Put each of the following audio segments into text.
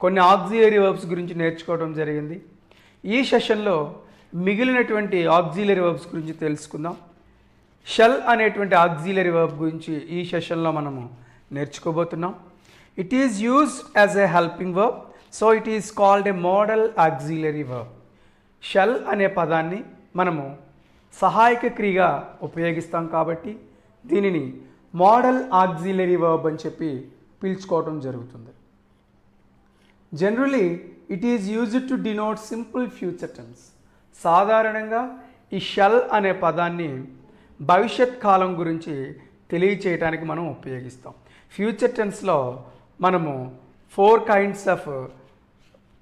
కొన్ని auxiliary verbs గురించి నేర్చుకోవడం జరిగింది. ఈ సెషన్లో మిగిలినటువంటి ఆక్సిలరీ వర్బ్స్ గురించి తెలుసుకుందాం. షల్ అనేటువంటి ఆక్సిలరీ వర్బ్ గురించి ఈ సెషన్లో మనము నేర్చుకోబోతున్నాం. It is used as a helping verb, so it is called a modal auxiliary verb. Shall అనే పదాన్ని మనము సహాయక క్రియగా ఉపయోగిస్తాం కాబట్టి దీనిని మోడల్ ఆక్సిలరీ వర్బ్ అని చెప్పి పిలుచుకోవడం జరుగుతుంది. Generally it is used to denote simple future tense. సాధారణంగా ఈ షల్ అనే పదాన్ని భవిష్యత్ కాలం గురించి తెలియచేయడానికి మనం ఉపయోగిస్తాం. ఫ్యూచర్ టెన్స్లో మనము 4 kinds ఆఫ్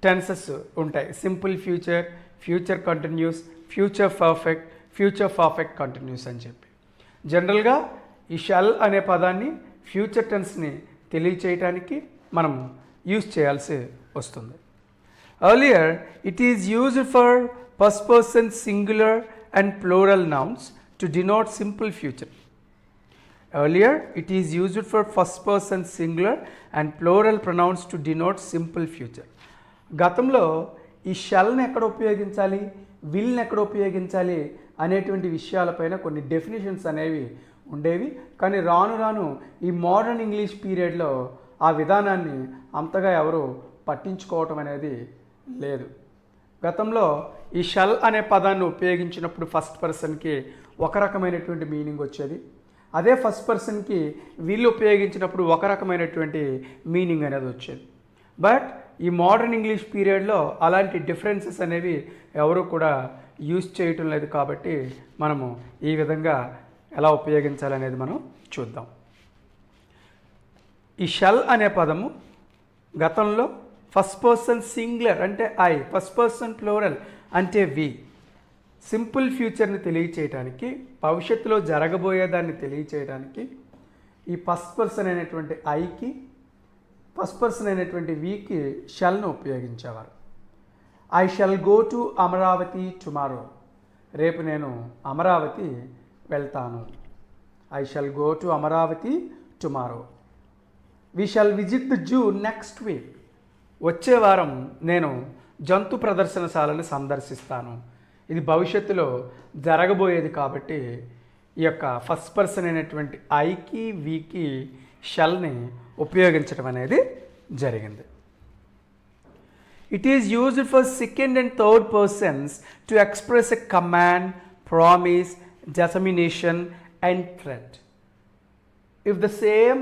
టెన్సెస్ ఉంటాయి. Simple future, future continuous, future perfect, future perfect continuous అని చెప్పి జనరల్గా ఈ షల్ అనే పదాన్ని ఫ్యూచర్ టెన్స్ని తెలియచేయడానికి మనం యూజ్ చేయాల్సి వస్తుంది. Earlier it is used for first person singular and plural nouns to denote simple future. Earlier, it is used for first person singular and plural pronouns to denote simple future. గతంలో ఈ షల్ని ఎక్కడ ఉపయోగించాలి, విల్ని ఎక్కడ ఉపయోగించాలి అనేటువంటి విషయాలపైన కొన్ని డెఫినేషన్స్ అనేవి ఉండేవి. కానీ రాను రాను ఈ మోడర్న్ ఇంగ్లీష్ పీరియడ్లో ఆ విధానాన్ని అంతగా ఎవరు పట్టించుకోవటం అనేది లేదు. గతంలో ఈ షల్ అనే పదాన్ని ఉపయోగించినప్పుడు ఫస్ట్ పర్సన్కి ఒక రకమైనటువంటి మీనింగ్ వచ్చేది. అదే ఫస్ట్ పర్సన్కి వీళ్ళు ఉపయోగించినప్పుడు ఒక రకమైనటువంటి మీనింగ్ అనేది వచ్చేది. బట్ ఈ మోడర్న్ ఇంగ్లీష్ పీరియడ్లో అలాంటి డిఫరెన్సెస్ అనేవి ఎవరు కూడా యూజ్ చేయటం లేదు. కాబట్టి మనము ఈ విధంగా ఎలా ఉపయోగించాలనేది మనం చూద్దాం. ఈ షల్ అనే పదము గతంలో ఫస్ట్ పర్సన్ సింగులర్ అంటే ఐ, ఫస్ట్ పర్సన్ ప్లూరల్ అంటే వి, సింపుల్ ఫ్యూచర్ని తెలియచేయడానికి, భవిష్యత్తులో జరగబోయేదాన్ని తెలియచేయడానికి ఈ ఫస్ట్ పర్సన్ అయినటువంటి ఐకి, ఫస్ట్ పర్సన్ అయినటువంటి వీకి షల్ను ఉపయోగించేవారు. I shall go to Amaravati tomorrow. రేపు నేను అమరావతి వెళ్తాను. I shall go to Amaravati tomorrow. We shall visit the zoo next week. వచ్చే వారం నేను జంతు ప్రదర్శనశాలను సందర్శిస్తాను. ఇది భవిష్యత్తులో జరగబోయేది కాబట్టి ఈ యొక్క ఫస్ట్ పర్సన్ అయినటువంటి ఐకి వీకి షల్ని ఉపయోగించడం అనేది జరిగింది. It is used for second and third persons to express a command, promise, determination and threat. If the same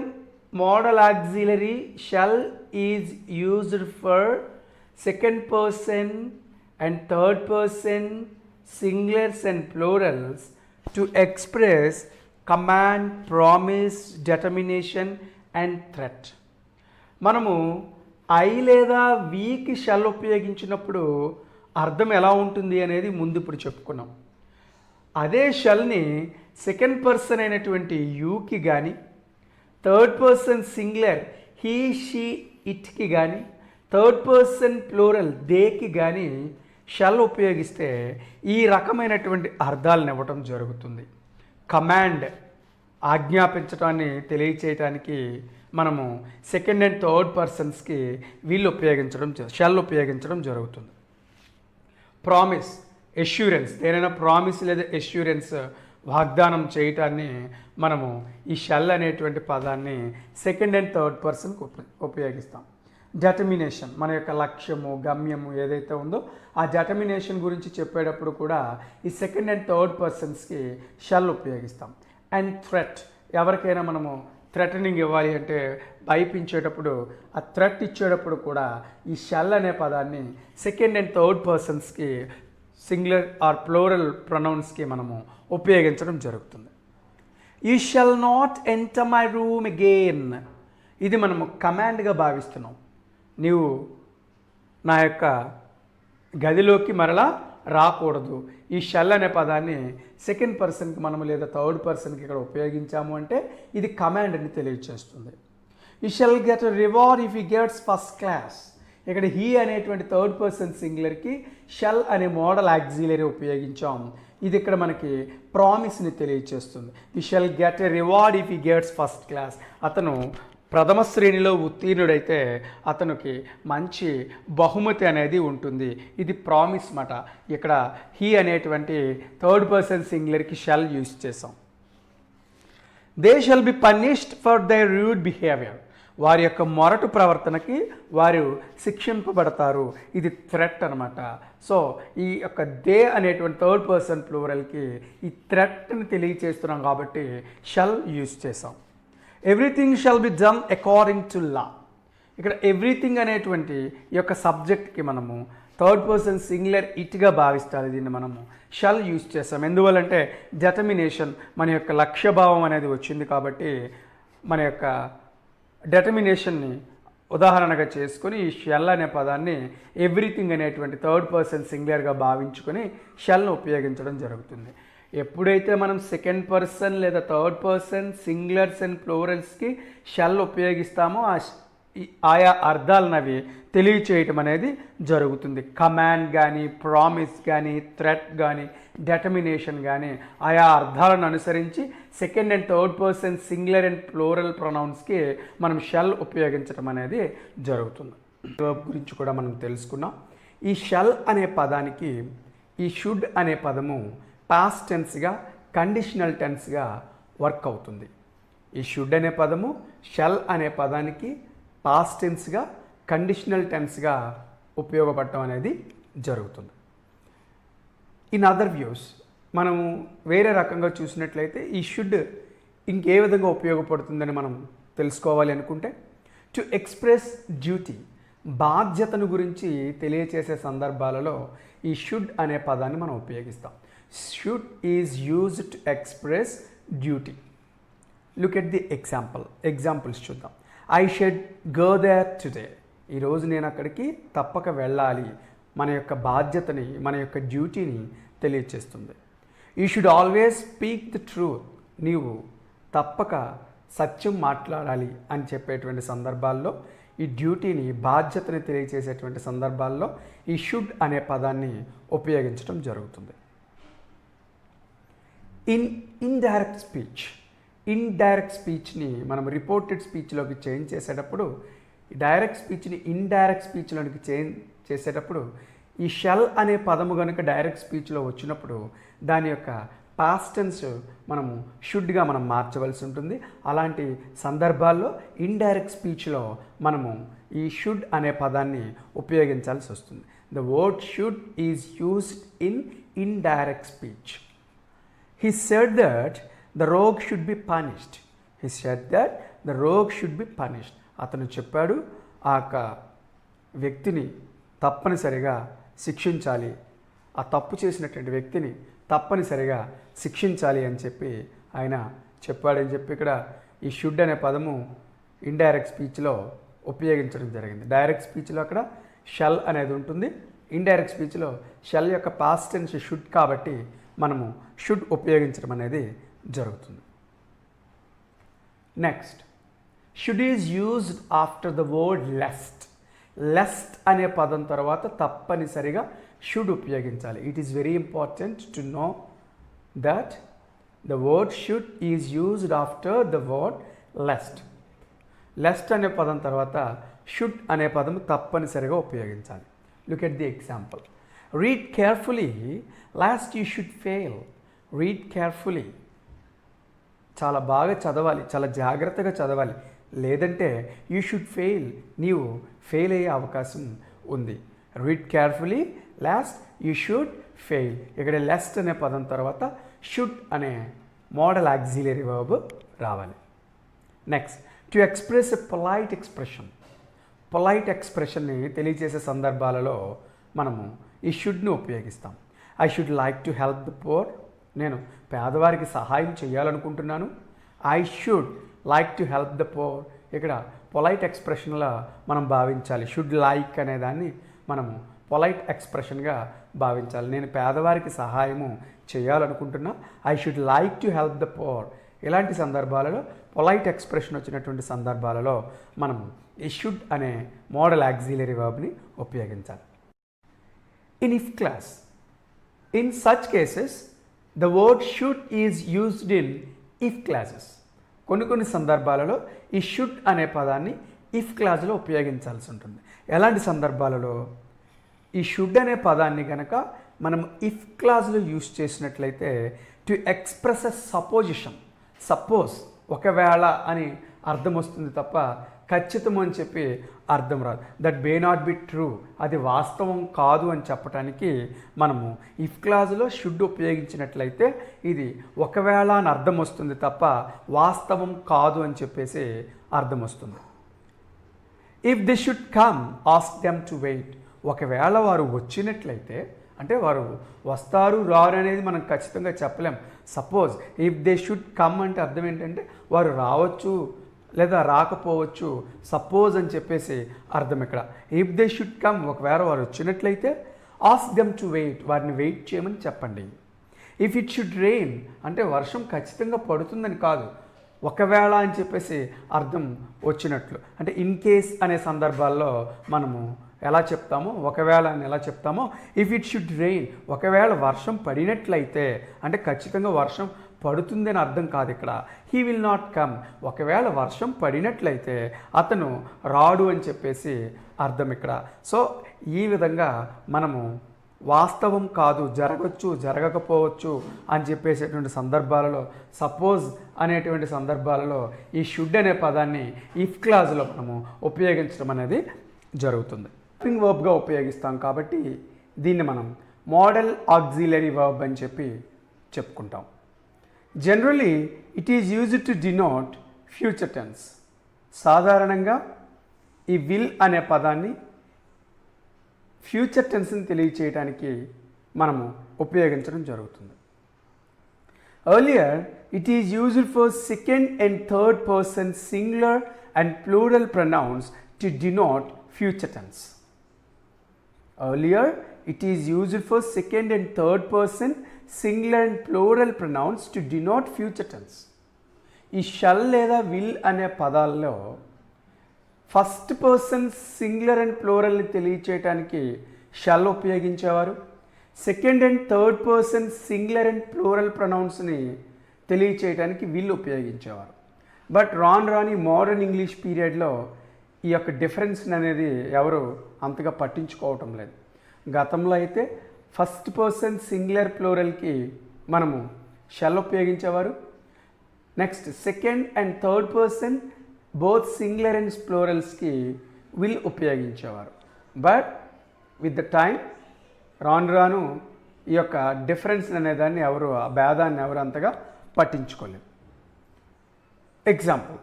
modal auxiliary shall is used for second person and third person singulars and plurals to express command, promise, determination and threat. మనము I లేదా వీకి shall ఉపయోగించినప్పుడు అర్థం ఎలా ఉంటుంది అనేది ముందు ఇప్పుడు చెప్పుకున్నాం. అదే షల్ని సెకండ్ పర్సన్ అయినటువంటి యూకి కానీ, third person singular he, she, ఇట్కి కానీ, థర్డ్ పర్సన్ ప్లూరల్ దేకి కానీ షల్ ఉపయోగిస్తే ఈ రకమైనటువంటి అర్థాలను ఇవ్వటం జరుగుతుంది. కమాండ్ ఆజ్ఞాపించటాన్ని తెలియచేయటానికి మనము సెకండ్ అండ్ థర్డ్ పర్సన్స్కి వీళ్ళు షల్ ఉపయోగించడం జరుగుతుంది. ప్రామిస్, ఎష్యూరెన్స్, ఏదైనా ప్రామిస్ లేదా ఎష్యూరెన్స్ వాగ్దానం చేయటాన్ని మనము ఈ షల్ అనేటువంటి పదాన్ని సెకండ్ అండ్ థర్డ్ పర్సన్కి ఉపయోగిస్తాం. డెటర్మినేషన్, మన యొక్క లక్ష్యము, గమ్యము ఏదైతే ఉందో ఆ డెటర్మినేషన్ గురించి చెప్పేటప్పుడు కూడా ఈ సెకండ్ అండ్ థర్డ్ పర్సన్స్కి షల్ ఉపయోగిస్తాం. అండ్ థ్రెట్, ఎవరికైనా మనము థ్రెటనింగ్ ఇవ్వాలి అంటే భయపించేటప్పుడు ఆ థ్రెట్ ఇచ్చేటప్పుడు కూడా ఈ షల్ అనే పదాన్ని సెకండ్ అండ్ థర్డ్ పర్సన్స్కి సింగులర్ ఆర్ ప్లూరల్ ప్రొనౌన్స్కి మనము ఉపయోగించడం జరుగుతుంది. You shall not enter my room again. ఇది మనము కమాండ్గా భావిస్తున్నాం. నీవు నా యొక్క గదిలోకి మరలా రాకూడదు. ఈ షల్ అనే పదాన్ని సెకండ్ పర్సన్కి మనము లేదా థర్డ్ పర్సన్కి ఇక్కడ ఉపయోగించాము అంటే ఇది కమాండ్ అని తెలియజేస్తుంది. You shall get a reward if you gets first class. ఇక్కడ హీ అనేటువంటి థర్డ్ పర్సన్ సింగులర్కి షల్ అనే మోడల్ ఆక్సిలరీ ఉపయోగించాం. ఇది ఇక్కడ మనకి ప్రామిస్ని తెలియచేస్తుంది. You shall get a reward if you gets first class. అతను ప్రథమ శ్రేణిలో ఉత్తీర్ణుడైతే అతనికి మంచి బహుమతి అనేది ఉంటుంది. ఇది ప్రామిస్ మాట. ఇక్కడ హీ అనేటువంటి థర్డ్ పర్సన్ సింగులర్కి షల్ యూజ్ చేసాం. They shall be punished for their rude behaviour. వారి యొక్క మొరటు ప్రవర్తనకి వారు శిక్షింపబడతారు. ఇది థ్రెట్ అనమాట. సో ఈ యొక్క దే అనేటువంటి థర్డ్ పర్సన్ ప్లూరల్కి ఈ థ్రెట్ని తెలియచేస్తున్నాం కాబట్టి షల్ యూజ్ చేసాం. Everything shall be done according to law. ఇక్కడ ఎవ్రీథింగ్ అనేటువంటి ఈ యొక్క సబ్జెక్ట్కి మనము థర్డ్ పర్సన్ సింగులర్ ఇట్గా భావిస్తాలి. దీన్ని మనము షల్ యూజ్ చేస్తాం. ఎందువల్లంటే డెటర్మినేషన్ మన యొక్క లక్ష్యభావం అనేది వచ్చింది కాబట్టి మన యొక్క డెటర్మినేషన్ని ఉదాహరణగా చేసుకొని ఈ షెల్ అనే పదాన్ని ఎవ్రీథింగ్ అనేటువంటి థర్డ్ పర్సన్ సింగులర్గా భావించుకొని షెల్ను ఉపయోగించడం జరుగుతుంది. ఎప్పుడైతే మనం సెకండ్ పర్సన్ లేదా థర్డ్ పర్సన్ సింగులర్స్ అండ్ ప్లూరల్స్కి షెల్ ఉపయోగిస్తామో ఆయా అర్థాలనవి తెలియచేయటం అనేది జరుగుతుంది. కమాండ్ కానీ, ప్రామిస్ కానీ, థ్రెట్ కానీ, డెటర్మినేషన్ కానీ ఆయా అర్థాలను అనుసరించి second and third person singular and plural ప్రొనౌన్స్కి మనం షెల్ ఉపయోగించడం అనేది జరుగుతుంది. వర్బ్ గురించి కూడా మనం తెలుసుకున్నాం. ఈ షెల్ అనే పదానికి ఈ షుడ్ అనే పదము పాస్ట్ టెన్స్గా, కండిషనల్ టెన్స్గా వర్క్ అవుతుంది. ఈ షుడ్ అనే పదము షెల్ అనే పదానికి పాస్ట్ టెన్స్గా, కండిషనల్ టెన్స్గా ఉపయోగపడటం అనేది జరుగుతుంది. ఇన్ అదర్ వ్యూస్ మనము వేరే రకంగా చూసినట్లయితే ఈ షుడ్ ఇంకే విధంగా ఉపయోగపడుతుందని మనం తెలుసుకోవాలి అనుకుంటే, టు ఎక్స్ప్రెస్ డ్యూటీ, బాధ్యతను గురించి తెలియచేసే సందర్భాలలో ఈ షుడ్ అనే పదాన్ని మనం ఉపయోగిస్తాం. Should is used to express duty. Look at the examples చూద్దాం. I should go there today. ఈరోజు నేను అక్కడికి తప్పక వెళ్ళాలి. మన యొక్క బాధ్యతని, మన యొక్క డ్యూటీని తెలియచేస్తుంది. You should always speak the truth. నీవు తప్పక సత్యం మాట్లాడాలి అని చెప్పేటువంటి సందర్భాల్లో, ఈ డ్యూటీని, బాధ్యతని తెలియచేసేటువంటి సందర్భాల్లో ఈ షుడ్ అనే పదాన్ని ఉపయోగించడం జరుగుతుంది. ఇండైరెక్ట్ స్పీచ్ని మనం రిపోర్టెడ్ స్పీచ్లోకి చేంజ్ చేసేటప్పుడు, డైరెక్ట్ స్పీచ్ని ఇండైరెక్ట్ స్పీచ్లోకి చేంజ్ చేసేటప్పుడు ఈ షెల్ అనే పదము కనుక డైరెక్ట్ స్పీచ్లో వచ్చినప్పుడు దాని యొక్క పాస్ట్ టెన్స్ మనము షుడ్గా మనం మార్చవలసి ఉంటుంది. అలాంటి సందర్భాల్లో ఇండైరెక్ట్ స్పీచ్లో మనము ఈ షుడ్ అనే పదాన్ని ఉపయోగించాల్సి వస్తుంది. The word should is used in indirect speech. He said that the rogue should be punished. He said that the rogue should be punished. అతను చెప్పాడు ఆ యొక్క వ్యక్తిని తప్పనిసరిగా శిక్షించాలి, ఆ తప్పు చేసినటువంటి వ్యక్తిని తప్పనిసరిగా శిక్షించాలి అని చెప్పి ఆయన చెప్పాడని చెప్పి ఇక్కడ ఈ షుడ్ అనే పదము ఇండైరెక్ట్ స్పీచ్లో ఉపయోగించడం జరిగింది. డైరెక్ట్ స్పీచ్లో అక్కడ షల్ అనేది ఉంటుంది. ఇండైరెక్ట్ స్పీచ్లో షల్ యొక్క పాస్ట్ టెన్స్ షుడ్ కాబట్టి మనము షుడ్ ఉపయోగించడం అనేది జరుగుతుంది. Next, should is used after the word lest. Lest అనే పదం తర్వాత తప్పనిసరిగా షుడ్ ఉపయోగించాలి. It is very important to know that the word should is used after the word lest. Lest అనే పదం తర్వాత షుడ్ అనే పదం తప్పనిసరిగా ఉపయోగించాలి. Look at the example. Read carefully lest you should fail. Read carefully, చాలా బాగా చదవాలి, చాలా జాగ్రత్తగా చదవాలి, లేదంటే యూ షుడ్ ఫెయిల్, నీవు ఫెయిల్ అయ్యే అవకాశం ఉంది. Read carefully lest you should fail. ఇక్కడ లెస్ట్ అనే పదం తర్వాత షుడ్ అనే మోడల్ ఆక్సిలరీ వర్బ్ రావాలి. Next, to express a polite expression. Polite ఎక్స్ప్రెషన్ని తెలియజేసే సందర్భాలలో మనము ఈ షుడ్ను ఉపయోగిస్తాం. I should like to help the poor. నేను పేదవారికి సహాయం చేయాలనుకుంటున్నాను. I should like to help the poor. ఇక్కడ పొలైట్ ఎక్స్ప్రెషన్లా మనం భావించాలి. షుడ్ లైక్ అనే దాన్ని మనము పొలైట్ ఎక్స్ప్రెషన్గా భావించాలి. నేను పేదవారికి సహాయము చేయాలనుకుంటున్నా. I should like to help the poor. ఇలాంటి సందర్భాలలో పొలైట్ ఎక్స్ప్రెషన్ వచ్చినటువంటి సందర్భాలలో మనము ఈ షుడ్ అనే మోడల్ ఆక్సిలరీ వర్బ్ని ఉపయోగించాలి. In if class, in such cases, the word should is used in if classes. కొన్ని సందర్భాలలో ఈ షుడ్ అనే పదాన్ని ఇఫ్ క్లాజ్లో ఉపయోగించాల్సి ఉంటుంది. ఎలాంటి సందర్భాలలో ఈ షుడ్ అనే పదాన్ని కనుక మనం ఇఫ్ క్లాజ్లో యూస్ చేసినట్లయితే to express a supposition, suppose ఒకవేళ అని అర్థం వస్తుంది తప్ప ఖచ్చితం అని చెప్పి అర్థం రాదు. That may not be true, అది వాస్తవం కాదు అని చెప్పడానికి మనము ఇఫ్ క్లాజ్లో షుడ్ ఉపయోగించినట్లయితే ఇది ఒకవేళ అని అర్థం వస్తుంది తప్ప వాస్తవం కాదు అని చెప్పేసి అర్థం వస్తుంది. If they should come ask them to wait, ఒకవేళ వారు వచ్చినట్లయితే, అంటే వారు వస్తారు రారు అనేది మనం ఖచ్చితంగా చెప్పలేం. Suppose if they should come అంటే అర్థం ఏంటంటే వారు రావచ్చు లేదా రాకపోవచ్చు, సపోజ్ అని చెప్పేసి అర్థం ఇక్కడ. ఇఫ్ దే షుడ్ కమ్, ఒకవేళ వారు వచ్చినట్లయితే ఆస్క్ దెమ్ టు వెయిట్, వారిని వెయిట్ చేయమని చెప్పండి. ఇఫ్ ఇట్ షుడ్ రెయిన్ అంటే వర్షం ఖచ్చితంగా పడుతుందని కాదు, ఒకవేళ అని చెప్పేసి అర్థం వచ్చినట్లు. అంటే ఇన్ కేస్ అనే సందర్భాల్లో మనము ఎలా చెప్తామో, ఒకవేళ అని ఎలా చెప్తామో, ఇఫ్ ఇట్ షుడ్ రెయిన్ ఒకవేళ వర్షం పడినట్లయితే అంటే ఖచ్చితంగా వర్షం పడుతుందని అర్థం కాదు ఇక్కడ. హీ విల్ నాట్ కమ్, ఒకవేళ వర్షం పడినట్లయితే అతను రాడు అని చెప్పేసి అర్థం ఇక్కడ. సో ఈ విధంగా మనము వాస్తవం కాదు, జరగచ్చు జరగకపోవచ్చు అని చెప్పేసేటువంటి సందర్భాలలో, సపోజ్ అనేటువంటి సందర్భాలలో ఈ షుడ్ అనే పదాన్ని ఇఫ్ క్లాజ్లో మనము ఉపయోగించడం అనేది జరుగుతుంది. హెల్పింగ్ వర్బ్గా ఉపయోగిస్తాం కాబట్టి దీన్ని మనం మోడల్ ఆక్సిలరీ వర్బ్ అని చెప్పి చెప్పుకుంటాం. Generally it is used to denote future tense. సాధారణంగా ఈ విల్ అనే పదాన్ని ఫ్యూచర్ టెన్స్ని తెలియచేయడానికి మనము ఉపయోగించడం జరుగుతుంది. Earlier it is used for second and third person singular and plural pronouns to denote future tense. Earlier, it is used for second and third person singular and plural pronouns to denote future tense. ఈ shall లేదా will అనే పదాల్లో first person singular and ప్లూరల్ని తెలియచేయటానికి shall ఉపయోగించేవారు. Second and third person singular and plural ప్రొనౌన్స్ని తెలియచేయటానికి will ఉపయోగించేవారు. బట్ రాని మోడర్న్ ఇంగ్లీష్ పీరియడ్లో ఈ యొక్క డిఫరెన్స్ అనేది ఎవరు అంతగా పట్టించుకోవటం లేదు. గతంలో అయితే ఫస్ట్ పర్సన్ సింగులర్ ప్లూరల్కి మనము షల్ ఉపయోగించేవారు. Next second and third person both singular and ప్లూరల్స్కి విల్ ఉపయోగించేవారు. బట్ విత్ ద టైం రాను ఈ యొక్క డిఫరెన్స్ అనేదాన్ని ఎవరు, ఆ భేదాన్ని ఎవరు అంతగా పట్టించుకోలేదు. Example,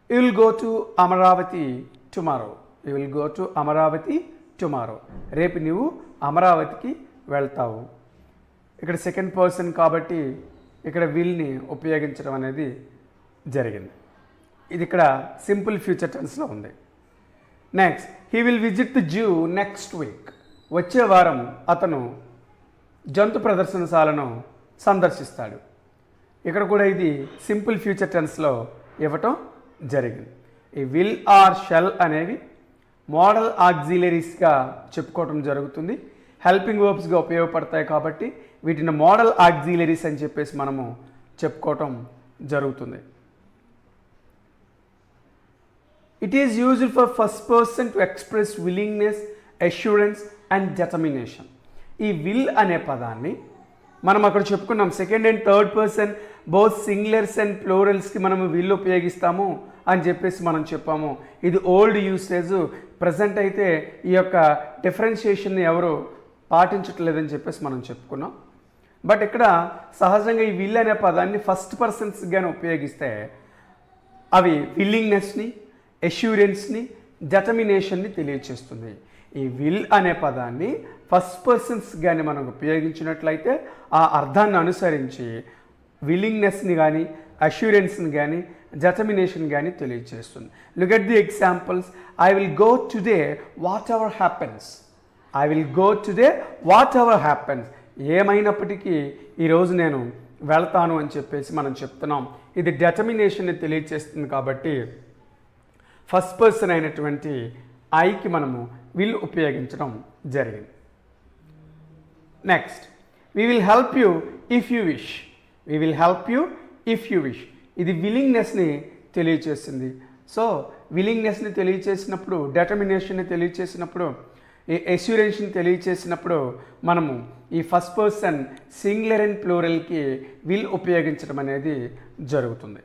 you will go to Amaravati tomorrow. You will go to Amaravati tomorrow. రేపు నువ్వు అమరావతికి వెళ్తావు. ఇక్కడ సెకండ్ పర్సన్ కాబట్టి ఇక్కడ విల్ని ఉపయోగించడం అనేది జరిగింది. ఇది ఇక్కడ సింపుల్ ఫ్యూచర్ టెన్స్లో ఉంది. Next, he will visit the zoo next week. వచ్చే వారం అతను జంతు ప్రదర్శనశాలను సందర్శిస్తాడు. ఇక్కడ కూడా ఇది సింపుల్ ఫ్యూచర్ టెన్స్లో ఇవ్వటం జరిగింది. ఈ విల్ ఆర్ షెల్ అనేవి మోడల్ ఆక్సిలరీస్గా చెప్పుకోవటం జరుగుతుంది. హెల్పింగ్ వర్బ్స్గా ఉపయోగపడతాయి కాబట్టి వీటిని మోడల్ ఆక్సిలరీస్ అని చెప్పేసి మనము చెప్పుకోవటం జరుగుతుంది. It is used for first person to express willingness, assurance and determination. ఈ విల్ అనే పదాన్ని మనం అక్కడ చెప్పుకున్నాం, second and third person both singulars and ప్లూరల్స్కి మనము విల్ ఉపయోగిస్తాము అని చెప్పేసి మనం చెప్పాము. ఇది ఓల్డ్ యూసేజ్. ప్రజెంట్ అయితే ఈ యొక్క డిఫరెన్షియేషన్ని ఎవరు పాటించట్లేదని చెప్పేసి మనం చెప్పుకున్నాం. బట్ ఇక్కడ సహజంగా ఈ విల్ అనే పదాన్ని ఫస్ట్ పర్సన్స్గానే ఉపయోగిస్తే అవి విల్లింగ్నెస్ని, అష్యూరెన్స్ని, డిటర్మినేషన్ని తెలియచేస్తుంది. ఈ విల్ అనే పదాన్ని ఫస్ట్ పర్సన్స్గానే మనం ఉపయోగించినట్లయితే ఆ అర్థాన్ని అనుసరించి విల్లింగ్నెస్ని కానీ, అష్యూరెన్స్ని కానీ, డిటర్మినేషన్ కానీ తెలియజేస్తుంది. Look at the examples. I will go today what ever happens. I will go today what ever happens. ఏమైనప్పటికీ ఈరోజు నేను వెళ్తాను అని చెప్పేసి మనం చెప్తున్నాం. ఇది డిటర్మినేషన్ని తెలియజేస్తుంది కాబట్టి ఫస్ట్ పర్సన్ అయినటువంటి ఐకి మనము విల్ ఉపయోగించడం జరిగింది. Next, we will help you if you wish. We will help you if you wish. ఇది విల్లింగ్నెస్ని తెలియచేస్తుంది. సో విల్లింగ్నెస్ని తెలియచేసినప్పుడు, డెటర్మినేషన్ని తెలియచేసినప్పుడు, ఈ అష్యూరెన్స్ని తెలియచేసినప్పుడు మనము ఈ ఫస్ట్ పర్సన్ సింగులర్ అండ్ ప్లూరల్కి విల్ ఉపయోగించడం అనేది జరుగుతుంది.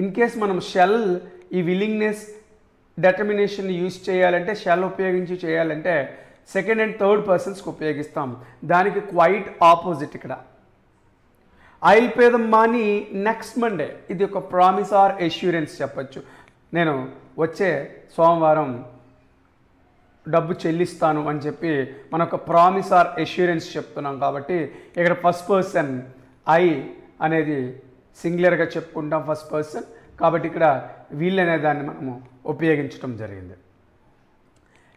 ఇన్ కేస్ మనం షెల్ ఈ విల్లింగ్నెస్ డెటర్మినేషన్ యూజ్ చేయాలంటే, షెల్ ఉపయోగించి చేయాలంటే సెకండ్ అండ్ థర్డ్ పర్సన్స్కి ఉపయోగిస్తాం. దానికి క్వైట్ ఆపోజిట్ ఇక్కడ. I will pay the money next Monday, ఇది ఒక ప్రామిస్ ఆర్ అష్యూరెన్స్ చెప్పచ్చు. నేను వచ్చే సోమవారం డబ్బు చెల్లిస్తాను అని చెప్పి మన ఒక ప్రామిస్ ఆర్ అష్యూరెన్స్ చెప్తున్నాం. కాబట్టి ఇక్కడ ఫస్ట్ పర్సన్ ఐ అనేది సింగులర్గా చెప్పుకుంటాం ఫస్ట్ పర్సన్. కాబట్టి ఇక్కడ వీల్ అనే దాన్ని మనము ఉపయోగించడం జరిగింది.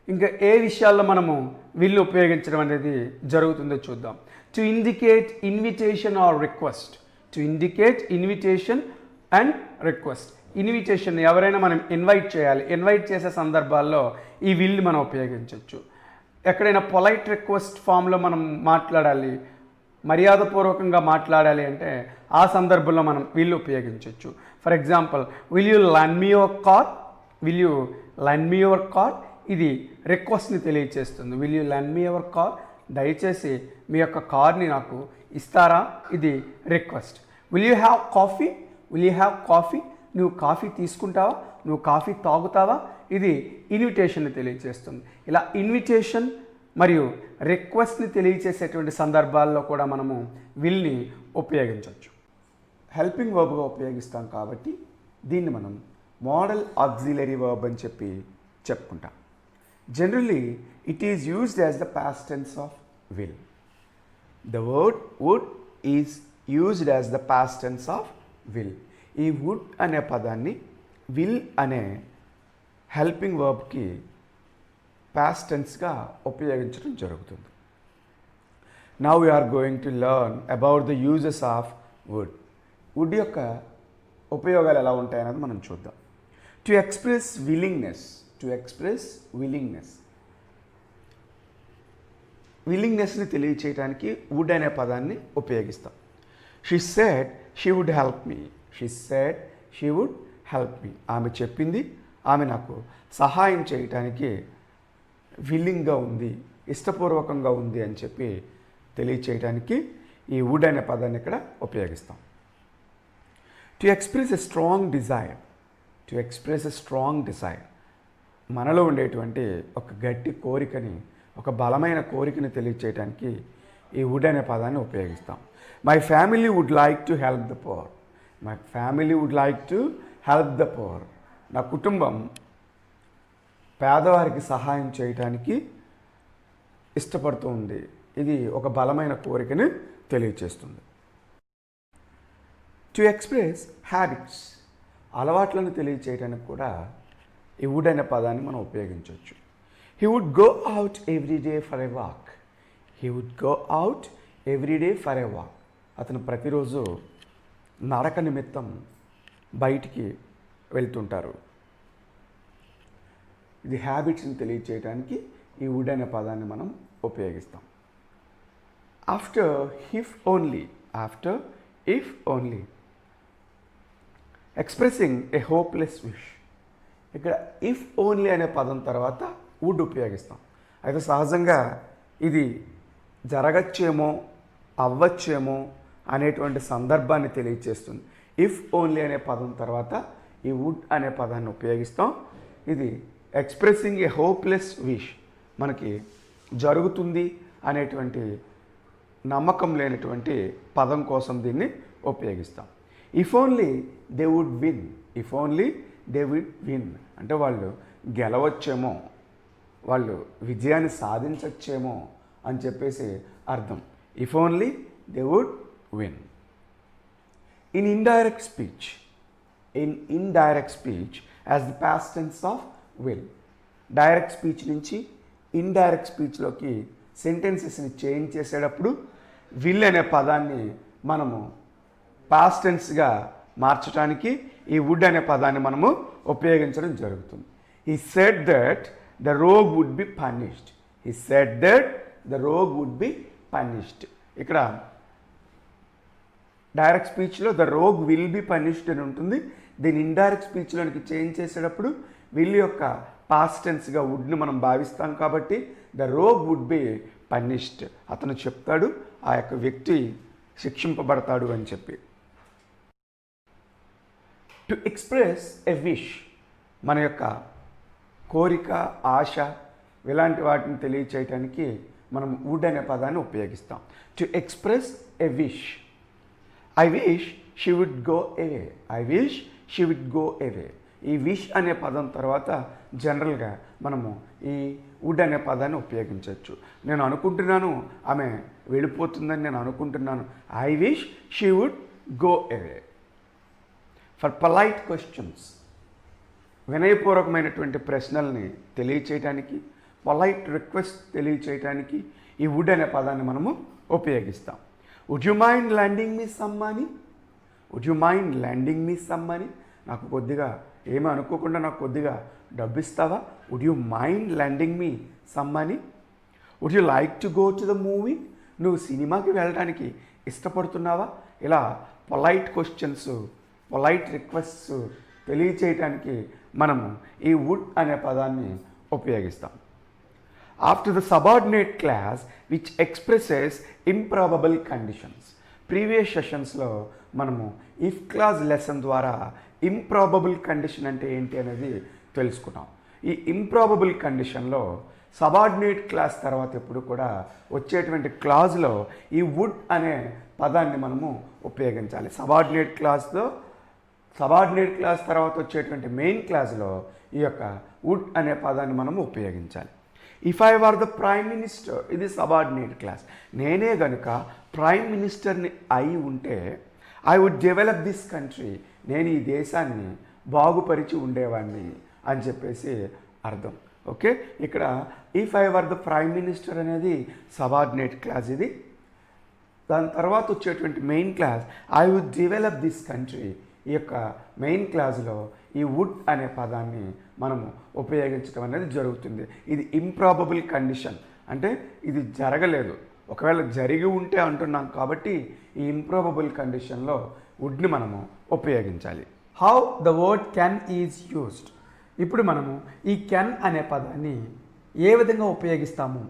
ఇంకా ఏ విషయాల్లో మనము వీళ్ళు ఉపయోగించడం అనేది జరుగుతుందో చూద్దాం. To indicate invitation or request. To indicate invitation and request. Invitation ఎవరైనా మనం ఇన్వైట్ చేయాలి, ఇన్వైట్ చేసే సందర్భాల్లో ఈ విల్ మనం ఉపయోగించవచ్చు. ఎక్కడైనా పొలైట్ రిక్వెస్ట్ ఫామ్లో మనం మాట్లాడాలి, మర్యాదపూర్వకంగా మాట్లాడాలి అంటే ఆ సందర్భంలో మనం విల్ ఉపయోగించవచ్చు. For example, will you lend me your car, will you lend me your car, ఇది రిక్వెస్ట్ని తెలియచేస్తుంది. Will you lend me your car, దయచేసి మీ యొక్క కార్ని నాకు ఇస్తారా, ఇది request. Will you have coffee, will you have coffee, నువ్వు కాఫీ తీసుకుంటావా, నువ్వు కాఫీ తాగుతావా, ఇది ఇన్విటేషన్ని తెలియజేస్తుంది. ఇలా ఇన్విటేషన్ మరియు రిక్వెస్ట్ని తెలియచేసేటువంటి సందర్భాల్లో కూడా మనము విల్ని ఉపయోగించవచ్చు. హెల్పింగ్ వర్బ్గా ఉపయోగిస్తాం కాబట్టి దీన్ని మనం మోడల్ ఆక్సిలరీ వర్బ్ అని చెప్పి చెప్పుకుంటాం. Generally it is used as the past tense of will. The word would is used as the past tense of will. ఈ వుడ్ అనే పదాన్ని విల్ అనే హెల్పింగ్ వర్బ్కి పాస్ట్ టెన్స్గా ఉపయోగించడం జరుగుతుంది. Now we are going to learn about the uses of would. Would యొక్క ఉపయోగాలు ఎలా ఉంటాయనేది మనం చూద్దాం. To express willingness. To express willingness. విల్లింగ్నెస్ని తెలియచేయడానికి వుడ్ అనే పదాన్ని ఉపయోగిస్తాం. She said she would help me. She said she would help me. ఆమె చెప్పింది, ఆమె నాకు సహాయం చేయటానికి విల్లింగ్గా ఉంది, ఇష్టపూర్వకంగా ఉంది అని చెప్పి తెలియచేయడానికి ఈ వుడ్ అనే పదాన్ని ఇక్కడ ఉపయోగిస్తాం. To express a strong desire. To express a strong desire. మనలో ఉండేటువంటి ఒక గట్టి కోరికని, ఒక బలమైన కోరికని తెలియచేయడానికి ఈ వుడ్ అనే పదాన్ని ఉపయోగిస్తాం. My family would like to help the poor. My family would like to help the poor. నా కుటుంబం పేదవారికి సహాయం చేయటానికి ఇష్టపడుతూ ఉంది. ఇది ఒక బలమైన కోరికని తెలియచేస్తుంది. To express habits. అలవాట్లను తెలియచేయడానికి కూడా ఈ వుడ్ అనే పదాన్ని మనం ఉపయోగించవచ్చు. He would go out every day for a walk. He would go out every day for a walk. అతను ప్రతిరోజు నడక నిమిత్తం బయటికి వెళ్తుంటారు. ఇది హ్యాబిట్స్ని తెలియచేయడానికి ఈ వుడ్ అనే పదాన్ని మనం ఉపయోగిస్తాం. After if only. After if only. Expressing A hopeless wish. ఇక్కడ ఇఫ్ ఓన్లీ అనే పదం తర్వాత వుడ్ ఉపయోగిస్తాం. అయితే సహజంగా ఇది జరగచ్చేమో, అవ్వచ్చేమో అనేటువంటి సందర్భాన్ని తెలియచేస్తుంది. ఇఫ్ ఓన్లీ అనే పదం తర్వాత ఈ వుడ్ అనే పదాన్ని ఉపయోగిస్తాం. ఇది ఎక్స్ప్రెసింగ్ ఏ హోప్లెస్ విష్, మనకి జరుగుతుంది అనేటువంటి నమ్మకం లేనటువంటి పదం కోసం దీన్ని ఉపయోగిస్తాం. If only they would win. If only they would win అంటే వాళ్ళు గెలవచ్చేమో, వాళ్ళు విజయాన్ని సాధించచ్చేమో అని చెప్పేసి అర్థం. If only they would win. In indirect speech. In indirect speech as the past tense of will. Direct speech నుంచి ఇండైరెక్ట్ స్పీచ్లోకి సెంటెన్సెస్ని చేంజ్ చేసేటప్పుడు విల్ అనే పదాన్ని మనము పాస్ట్ టెన్స్గా మార్చడానికి ఈ వుడ్ అనే పదాన్ని మనము ఉపయోగించడం జరుగుతుంది. He said that the rogue would be punished. He said that the rogue would be punished. ఇక్కడ డైరెక్ట్ స్పీచ్లో the rogue will be punished అని ఉంటుంది. దీని ఇండైరెక్ట్ స్పీచ్లోనికి చేంజ్ చేసేటప్పుడు విల్ యొక్క పాస్ట్ టెన్స్గా వుడ్ను మనం భావిస్తాం కాబట్టి the rogue would be punished. అతను చెప్తాడు, ఆ యొక్క వ్యక్తి శిక్షింపబడతాడు అని చెప్పి. టు ఎక్స్ప్రెస్ ఎ విష్, మన యొక్క కోరిక, ఆశ ఇలాంటి వాటిని తెలియచేయటానికి మనం వుడ్ అనే పదాన్ని ఉపయోగిస్తాం. To express a wish, I wish she would go away, I wish she would go away. ఈ విష్ అనే పదం తర్వాత జనరల్గా మనము ఈ వుడ్ అనే పదాన్ని ఉపయోగించవచ్చు. నేను అనుకుంటున్నాను ఆమె వెళ్ళిపోతుందని నేను అనుకుంటున్నాను, I wish she would go away. For polite questions, వినయపూర్వకమైనటువంటి ప్రశ్నల్ని తెలియచేయటానికి, పొలైట్ రిక్వెస్ట్ తెలియచేయటానికి ఈ వుడ్ అనే పదాన్ని మనము ఉపయోగిస్తాం. Would you mind lending me some money, would you mind lending me some money, నాకు కొద్దిగా ఏమీ అనుకోకుండా నాకు కొద్దిగా డబ్బు ఇస్తావా, would you mind lending me some money. Would you like to go to the movie, నువ్వు సినిమాకి వెళ్ళడానికి ఇష్టపడుతున్నావా. ఇలా పొలైట్ క్వశ్చన్స్, పొలైట్ రిక్వెస్ట్స్ తెలియచేయటానికి మనము ఈ వుడ్ అనే పదాన్ని ఉపయోగిస్తాం. After the subordinate clause which expresses improbable conditions. Previous సెషన్స్లో మనము ఇఫ్ క్లాజ్ లెసన్ ద్వారా ఇంప్రాబబుల్ కండిషన్ అంటే ఏంటి అనేది తెలుసుకున్నాం. ఈ ఇంప్రాబబుల్ కండిషన్లో సబార్డినేట్ క్లాస్ తర్వాత ఎప్పుడు కూడా వచ్చేటువంటి క్లాజ్లో ఈ వుడ్ అనే పదాన్ని మనము ఉపయోగించాలి. సబార్డినేట్ క్లాస్ తర్వాత వచ్చేటువంటి మెయిన్ క్లాస్లో ఈ యొక్క వుడ్ అనే పదాన్ని మనము ఉపయోగించాలి. If I were the prime minister, ఇది సబార్డినేట్ క్లాస్. నేనే గనుక ప్రైమ్ మినిస్టర్ని అయి ఉంటే I would develop this country, నేను ఈ దేశాన్ని బాగుపరిచి ఉండేవాడిని అని చెప్పేసి అర్థం. ఓకే, ఇక్కడ if I were the prime minister అనేది సబార్డినేట్ క్లాస్ ఇది. దాని తర్వాత వచ్చేటువంటి main clause I would develop this country. ఈ యొక్క మెయిన్ క్లాస్లో ఈ వుడ్ అనే పదాన్ని మనము ఉపయోగించడం అనేది జరుగుతుంది. ఇది ఇంప్రాబబుల్ కండిషన్, అంటే ఇది జరగలేదు, ఒకవేళ జరిగి ఉంటే అంటున్నాం కాబట్టి ఈ ఇంప్రాబబుల్ కండిషన్లో వుడ్ని మనము ఉపయోగించాలి. How the word can is used. ఇప్పుడు మనము ఈ కెన్ అనే పదాన్ని ఏ విధంగా ఉపయోగిస్తాము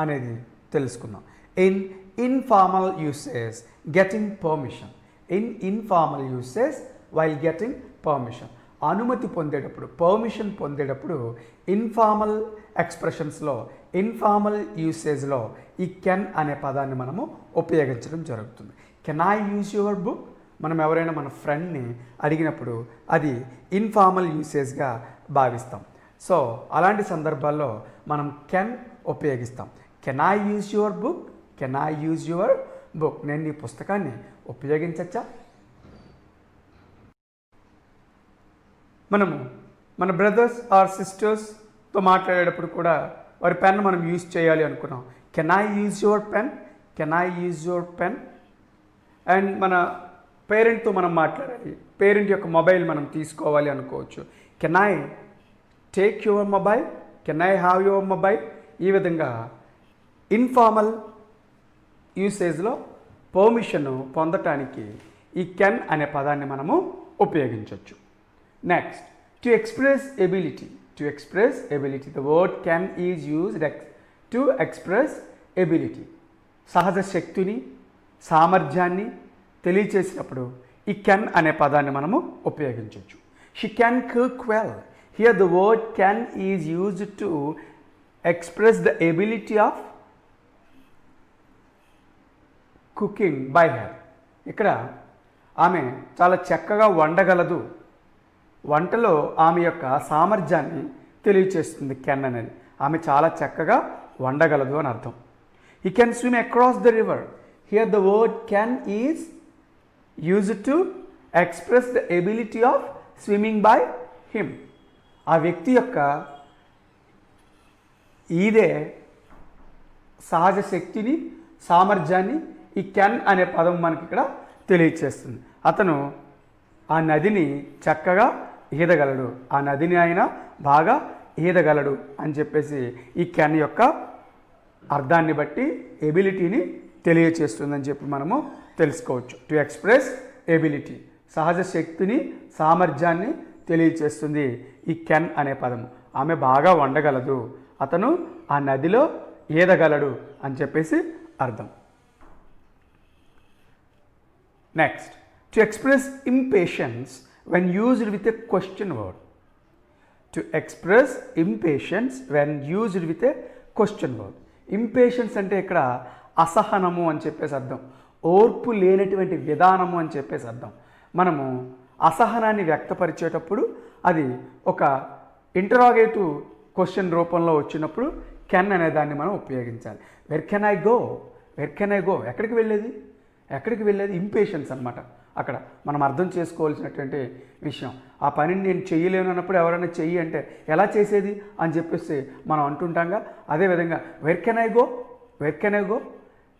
అనేది తెలుసుకుందాం. In informal usage getting permission, in informal usage while getting permission. అనుమతి పొందేటప్పుడు, పర్మిషన్ పొందేటప్పుడు ఇన్ఫార్మల్ ఎక్స్ప్రెషన్స్లో, ఇన్ఫార్మల్ యూసేజ్లో ఈ కెన్ అనే పదాన్ని మనము ఉపయోగించడం జరుగుతుంది. Can I use your book, మనం ఎవరైనా మన ఫ్రెండ్ని అడిగినప్పుడు అది ఇన్ఫార్మల్ యూసేజ్గా భావిస్తాం. సో అలాంటి సందర్భాల్లో మనం కెన్ ఉపయోగిస్తాం. Can I use your book, can I use your book, నేను నీ పుస్తకాన్ని ఉపయోగించచ్చా. మనము మన బ్రదర్స్ ఆర్ సిస్టర్స్తో మాట్లాడేటప్పుడు కూడా వారి పెన్ మనం యూజ్ చేయాలి అనుకున్నాం. Can I use your pen, can I use your pen. And మన పేరెంట్తో మనం మాట్లాడాలి, పేరెంట్ యొక్క మొబైల్ మనం తీసుకోవాలి అనుకోవచ్చు. Can I take your mobile, can I have your mobile. ఈ విధంగా ఇన్ఫార్మల్ యూసేజ్లో పర్మిషన్ పొందటానికి ఈ కెన్ అనే పదాన్ని మనము ఉపయోగించవచ్చు. Next, to express ability. To express ability, the word can is used to express ability. సహజ శక్తిని, సామర్థ్యాన్ని తెలియచేసినప్పుడు ఈ కెన్ అనే పదాన్ని మనము ఉపయోగించవచ్చు. She can cook well. Here the word can is used to express the ability of cooking by her. ఇక్కడ ఆమె చాలా చక్కగా వండగలదు, వంటలో ఆమె యొక్క సామర్థ్యాన్ని తెలియచేస్తుంది కెన్ అనేది. ఆమె చాలా చక్కగా వండగలదు అని అర్థం. He can swim across the river. Here the word can is used to express the ability of swimming by him. ఆ వ్యక్తి యొక్క ఇదే సహజ శక్తిని, సామర్థ్యాన్ని ఈ కెన్ అనే పదం మనకి ఇక్కడ తెలియచేస్తుంది. అతను ఆ నదిని చక్కగా ఈదగలడు, ఆ నదిని ఆయన బాగా ఈదగలడు అని చెప్పేసి ఈ కెన్ యొక్క అర్థాన్ని బట్టి ఎబిలిటీని తెలియచేస్తుందని చెప్పి మనము తెలుసుకోవచ్చు. టు ఎక్స్ప్రెస్ ఎబిలిటీ, సహజ శక్తిని, సామర్థ్యాన్ని తెలియచేస్తుంది ఈ కెన్ అనే పదము. ఆమె బాగా వండగలదు, అతను ఆ నదిలో ఈదగలడు అని చెప్పేసి అర్థం. Next, to express impatience when used with a question word. To express impatience when used with a question word. Impatience అంటే ఇక్కడ అసహనము అని చెప్పేసి అర్థం, ఓర్పు లేనటువంటి విధానము అని చెప్పేసి అర్థం. మనము అసహనాన్ని వ్యక్తపరిచేటప్పుడు అది ఒక ఇంటరాగేటివ్ క్వశ్చన్ రూపంలో వచ్చినప్పుడు కెన్ అనే దాన్ని మనం ఉపయోగించాలి. Where can I go, where can I go, ఎక్కడికి వెళ్ళేది, ఎక్కడికి వెళ్ళేది, ఇంపేషన్స్ అనమాట. అక్కడ మనం అర్థం చేసుకోవాల్సినటువంటి విషయం. ఆ పనిని నేను చెయ్యలేను అన్నప్పుడు ఎవరైనా చెయ్యి అంటే ఎలా చేసేది అని చెప్పేసి మనం అంటుంటాంగా. అదేవిధంగా where can I go, where can I go,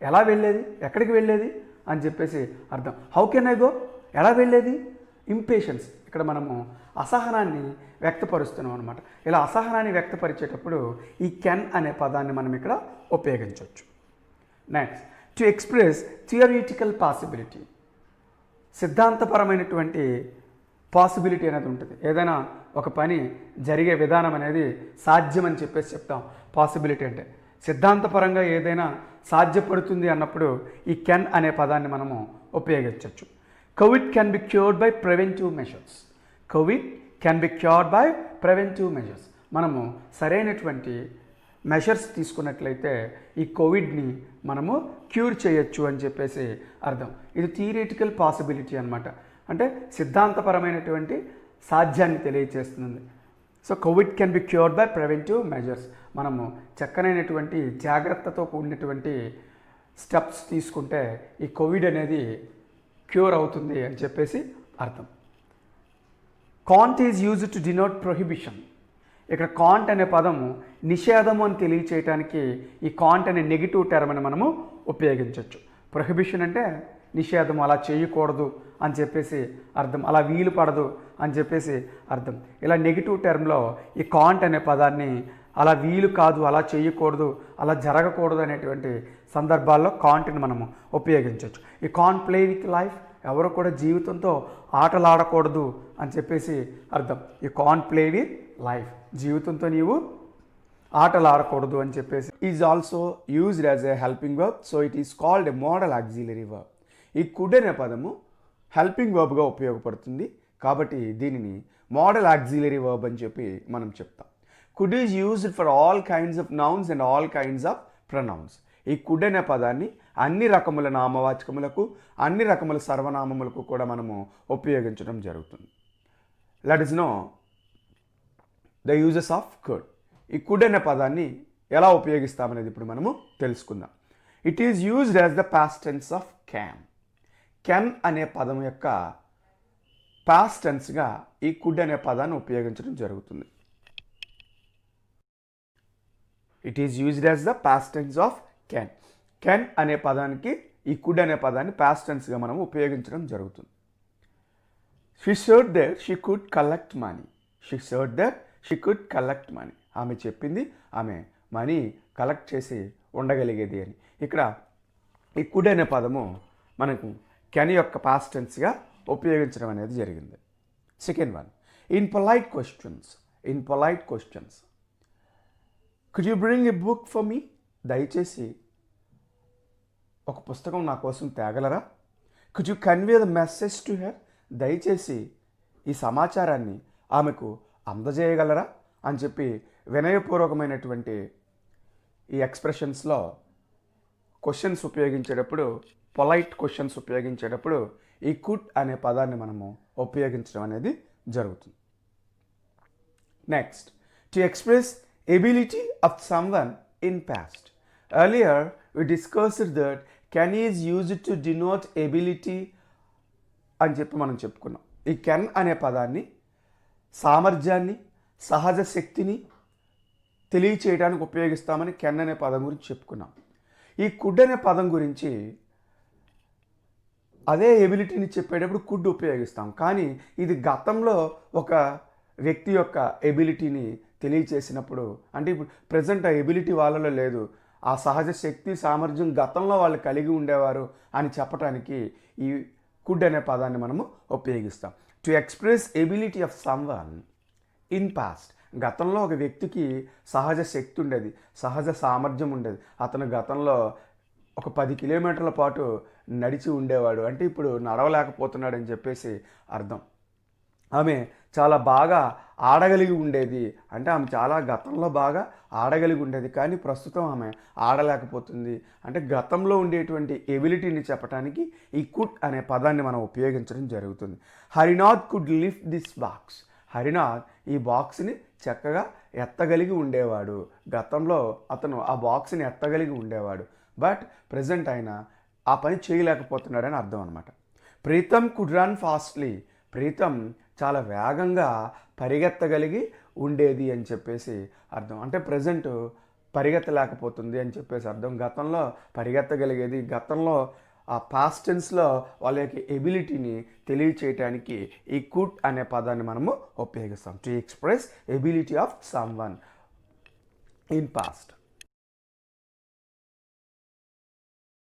ఎలా వెళ్ళేది, ఎక్కడికి వెళ్ళేది అని చెప్పేసి అర్థం. హౌ కెన్ ఐ గో, ఎలా వెళ్ళేది, ఇంపేషన్స్. ఇక్కడ మనము అసహనాన్ని వ్యక్తపరుస్తున్నాం అనమాట. ఇలా అసహనాన్ని వ్యక్తపరిచేటప్పుడు ఈ కెన్ అనే పదాన్ని మనం ఇక్కడ ఉపయోగించవచ్చు. Next, to express theoretical possibility. సిద్ధాంతపరమైనటువంటి పాసిబిలిటీ అనేది ఉంటుంది. ఏదైనా ఒక పని జరిగే విధానం అనేది సాధ్యమని చెప్పేసి చెప్తాం. పాసిబిలిటీ అంటే సిద్ధాంతపరంగా ఏదైనా సాధ్యపడుతుంది అన్నప్పుడు ఈ కెన్ అనే పదాన్ని మనము ఉపయోగించవచ్చు. Covid can be cured by preventive measures. Covid can be cured by preventive measures. మనము సరైనటువంటి మెషర్స్ తీసుకున్నట్లయితే ఈ కోవిడ్ని మనము క్యూర్ చేయొచ్చు అని చెప్పేసి అర్థం. ఇది థియరిటికల్ పాసిబిలిటీ అనమాట. అంటే సిద్ధాంతపరమైనటువంటి సాధ్యాన్ని తెలియచేస్తుంది. So Covid can be cured by preventive measures. మనము చక్కనైనటువంటి జాగ్రత్తతో కూడినటువంటి స్టెప్స్ తీసుకుంటే ఈ కోవిడ్ అనేది క్యూర్ అవుతుంది అని చెప్పేసి అర్థం. Can't is used to denote prohibition. ఇక్కడ కాంట్ అనే పదము నిషేధము అని తెలియచేయటానికి ఈ కాంట్ అనే నెగిటివ్ టర్మ్ అని మనము ఉపయోగించవచ్చు. ప్రొహిబిషన్ అంటే నిషేధము, అలా చేయకూడదు అని చెప్పేసి అర్థం, అలా వీలు పడదు అని చెప్పేసి అర్థం. ఇలా నెగిటివ్ టర్మ్లో ఈ కాంట్ అనే పదాన్ని అలా వీలు కాదు, అలా చేయకూడదు, అలా జరగకూడదు అనేటువంటి సందర్భాల్లో కాంట్ని మనము ఉపయోగించవచ్చు. ఈ కాంట్ ప్లే విత్ లైఫ్, ఎవరు కూడా జీవితంతో ఆటలాడకూడదు అని చెప్పేసి అర్థం. ఈ కాంట్ ప్లే విత్ లైఫ్, జీవితంతో నీవు ఆటలాడకూడదు అని చెప్పేసి. Is also used as a helping verb, so it is called a modal auxiliary verb. ఈ కుడ్ అనే పదము హెల్పింగ్ వర్బ్గా ఉపయోగపడుతుంది కాబట్టి దీనిని మోడల్ ఆక్సిలరీ వర్బ్ అని చెప్పి మనం చెప్తాం. Could is used for all kinds of nouns and all kinds of pronouns. ఈ కుడ్ అనే పదాన్ని అన్ని రకముల నామవాచకములకు, అన్ని రకముల సర్వనామములకు కూడా మనము ఉపయోగించడం జరుగుతుంది. Let us know the uses of could. ఈ కుడ్ అనే పదాన్ని ఎలా ఉపయోగిస్తామనేది ఇప్పుడు మనము తెలుసుకుందాం. It is used as the past tense of can. Can అనే పదం యొక్క పాస్ట్ టెన్స్గా ఈ కుడ్ అనే పదాన్ని ఉపయోగించడం జరుగుతుంది. It is used as the past tense of can. Can అనే పదానికి ఈ కుడ్ అనే పదాన్ని పాస్ట్ టెన్స్గా మనం ఉపయోగించడం జరుగుతుంది. She surd that she could collect money. She surd that she could collect money. ఆమె చెప్పింది ఆమె మనీ కలెక్ట్ చేసి ఉండగలిగేది అని. ఇక్కడ ఈ కుడ్ అనే పదము మనకు కెన్ యొక్క పాస్ట్ టెన్స్గా ఉపయోగించడం అనేది జరిగింది. Second one, in polite questions. In polite questions, could you bring a book for me. దయచేసి ఒక పుస్తకం నా కోసం తేగలరా. Could you convey the message to her. దయచేసి ఈ సమాచారాన్ని ఆమెకు అందజేయగలరా అని చెప్పి వినయపూర్వకమైనటువంటి ఈ ఎక్స్ప్రెషన్స్లో క్వశ్చన్స్ ఉపయోగించేటప్పుడు, పొలైట్ క్వశ్చన్స్ ఉపయోగించేటప్పుడు ఈ కుడ్ అనే పదాన్ని మనము ఉపయోగించడం అనేది జరుగుతుంది. Next, to express ability of someone in past. Earlier we discussed that can is used to denote ability అని చెప్పి మనం చెప్పుకున్నాం. ఈ కెన్ అనే పదాన్ని సామర్థ్యాన్ని, సహజ శక్తిని తెలియచేయడానికి ఉపయోగిస్తామని కెన్ అనే పదం గురించి చెప్పుకున్నాం. ఈ కుడ్ అనే పదం గురించి అదే ఎబిలిటీని చెప్పేటప్పుడు కుడ్ ఉపయోగిస్తాం. కానీ ఇది గతంలో ఒక వ్యక్తి యొక్క ఎబిలిటీని తెలియచేసినప్పుడు, అంటే ఇప్పుడు ప్రజెంట్ ఆ ఎబిలిటీ వాళ్ళలో లేదు, ఆ సహజ శక్తి సామర్థ్యం గతంలో వాళ్ళు కలిగి ఉండేవారు అని చెప్పడానికి ఈ కుడ్ అనే పదాన్ని మనము ఉపయోగిస్తాం. To express ability of someone in past. గతంలో ఒక వ్యక్తికి సహజ శక్తి ఉండేది, సహజ సామర్థ్యం ఉండేది. అతను గతంలో ఒక 10 కిలోమీటర్ల పాటు నడిచి ఉండేవాడు, అంటే ఇప్పుడు నడవలేకపోతున్నాడు అని చెప్పేసి అర్థం. ఆమె చాలా బాగా ఆడగలిగి ఉండేది, అంటే ఆమె చాలా గతంలో బాగా ఆడగలిగి ఉండేది, కానీ ప్రస్తుతం ఆమె ఆడలేకపోతుంది. అంటే గతంలో ఉండేటువంటి ఎబిలిటీని చెప్పడానికి ఈ కుడ్ అనే పదాన్ని మనం ఉపయోగించడం జరుగుతుంది. Harinath could lift this box. Harinath ఈ బాక్స్ని చక్కగా ఎత్తగలిగి ఉండేవాడు. గతంలో అతను ఆ బాక్స్ని ఎత్తగలిగి ఉండేవాడు, బట్ ప్రజెంట్ ఆయన ఆ పని చేయలేకపోతున్నాడని అర్థం అనమాట. Pritam could run fastly. Pritam చాలా వేగంగా పరిగెత్తగలిగి ఉండేది అని చెప్పేసి అర్థం. అంటే ప్రజెంట్ పరిగెత్తలేకపోతుంది అని చెప్పేసి అర్థం. గతంలో పరిగెత్తగలిగేది. గతంలో ఆ పాస్ట్ టెన్స్లో వాళ్ళ యొక్క ఎబిలిటీని తెలియచేయటానికి ఈ కుడ్ అనే పదాన్ని మనము ఉపయోగిస్తాం. To express ability of someone in past.